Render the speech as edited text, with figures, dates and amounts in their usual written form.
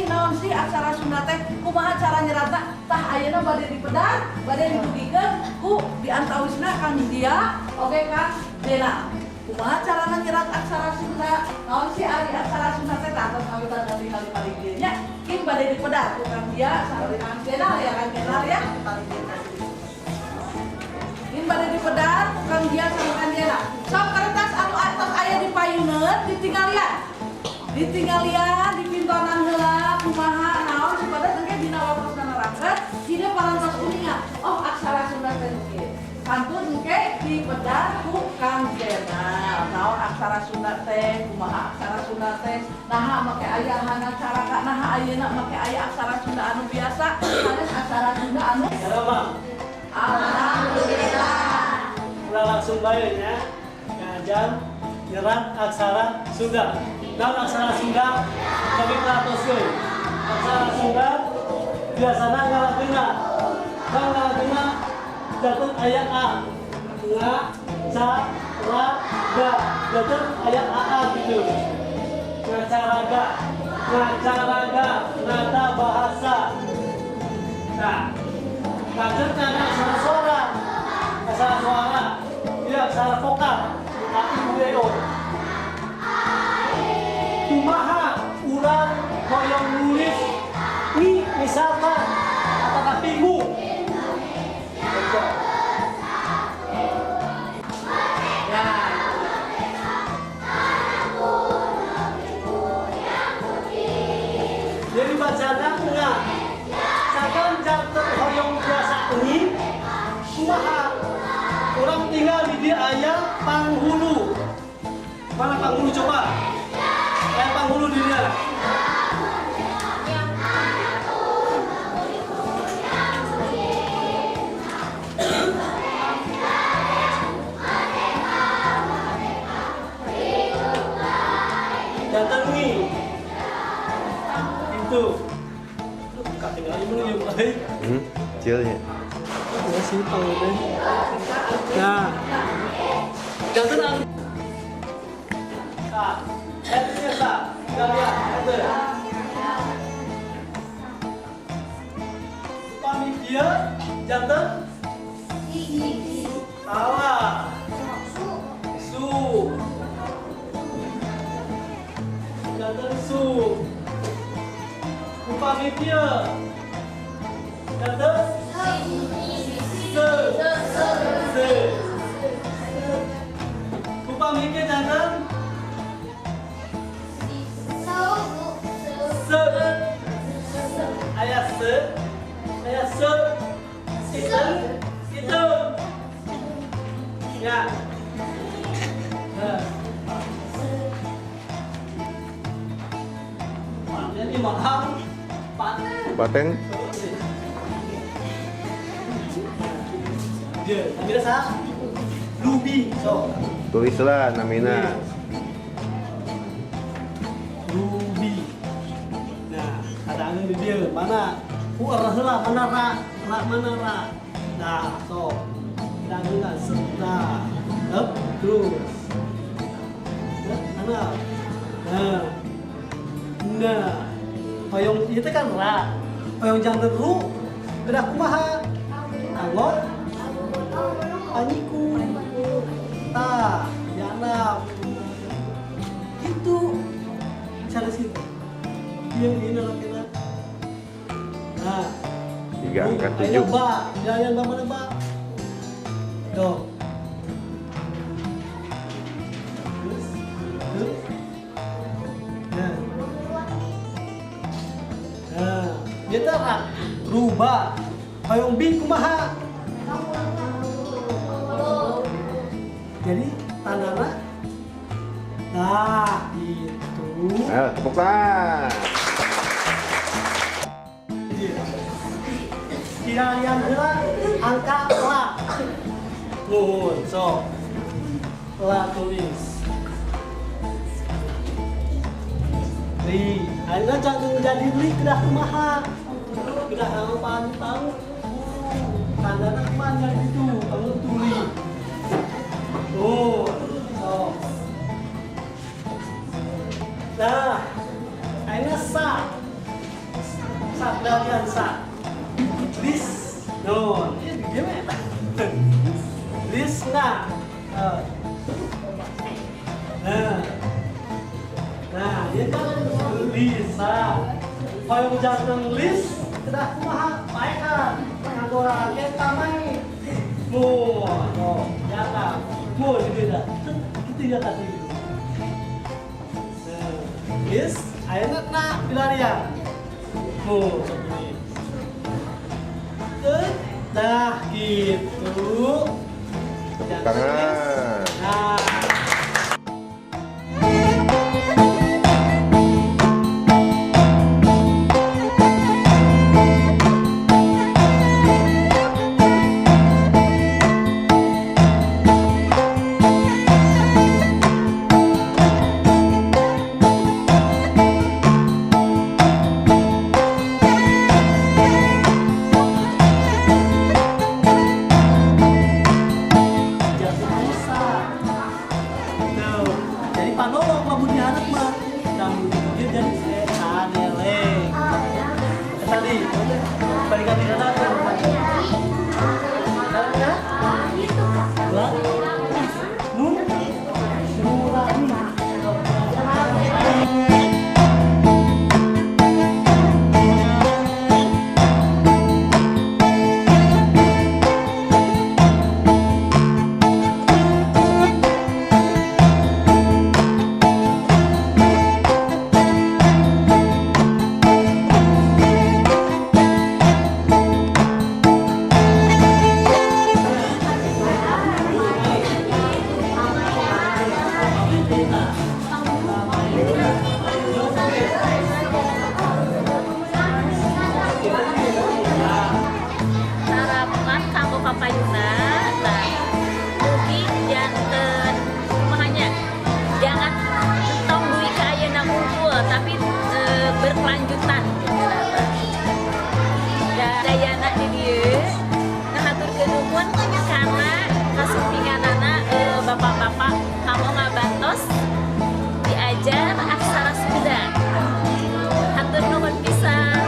naon sih aksara Sunda teh kumaha cara nyeratna tah ayeuna bade dipedar bade dibugikeun ku diantawisna Kang Dia oge Kang Dena kumaha carana nyerat aksara Sunda naon sih ari aksara Sunda teh tah tos kawitan kali paling dieu nya kin bade dipedar ku Kang Dia sareng Kang Dena ya Kang Dena ya kin bade dipedar ku Kang Dia sareng Kang Dena sok kertas anu atos aya di payuneun ditinggalian di pintonan heula kumaha naon supaya engke dina wawasan nerangkeun dina parantos uningan oh aksara Sunda teh engke pantun engke dipedar ku Kang Dena naon aksara Sunda teh kumaha aksara Sunda teh naha make aya hana cara naha ayeuna make aya aksara Sunda anu biasa sanes aksara Sunda anu alhamdulillah ulah langsung bae nya ngajar nyerat aksara Sunda. Dan aksara Sunda kami pelatoskeun. Aksara Sunda biasana ngalakeunna. Dan ngalakeunna datang ayat A. Nga, ca, ra, ga. Datang ayat AA gitu. Ngacaraga, nata bahasa. Nah, datang kana aksara suara. Aksara suara. Ini aksara vokal. Tapi UEO. Kumaha urang hoyong nulis ni misalkan atau kapimu ya jadi bacana enggak sakan jantan hoyong biasa ini kumaha orang tinggal di dia aya panghulu mana panghulu coba panghulu dia. Datangi. Itu. Kakek lagi menuju baik. Kecilnya. Ya simpel deh. Nah. Datang. Nah. Biasa. Kalian ada. Pamikia jantan salah. Su. Jantan su. Pamikia jantan se. Pamikia jantan ayat se itu ya jadi mahal Paten dia biasa lubi so tulislah namina lubi nah ada angin di dia mana heula mana ra mana ra nah so dangunan serta up terus mana nah hoyong itu kan ra hoyong jantan ru udah kumaha anggot paniku ta janab itu cara situ dia ini laki-laki nah 3 angka 7 jangan mana ba tuh nah dia tak rubah hoyong bi kumaha jadi tandana nah itu tepuk tangan kira-kira heula angka la nuhun so la tulis ri ayeuna jangan jadi ri kedah kumaha kedah harapan tahu tandana mana itu kalau tulis so nah ayeuna sa pegalian sa. List. No, ini gimana? List na. Nah, ini kan list sa. Kalau jangan list, sudah kumaha baik kan? Pengaturan kita main. Mu, ya tak. Mu juga dah. Kita ya tadi. List, ayeuna na pilarian. Mu, begini. Dah gitu. Tepuk tangan. Nah. Jadi panolong lamunnya anak mah dan dia jadi setan lele. Tadi balikan di sana kan. Karena buat nurani. Harapan kanggo papayuna nah mugi janten kumahanya jangan tong duit ka ayeuna ngumpul tapi berkelanjutan dayana di dieu ngahaturkeun nuhun karena kasupinganana bapak-bapak kamu ngabantos diajar aksara Sunda hatur nuhun pisan.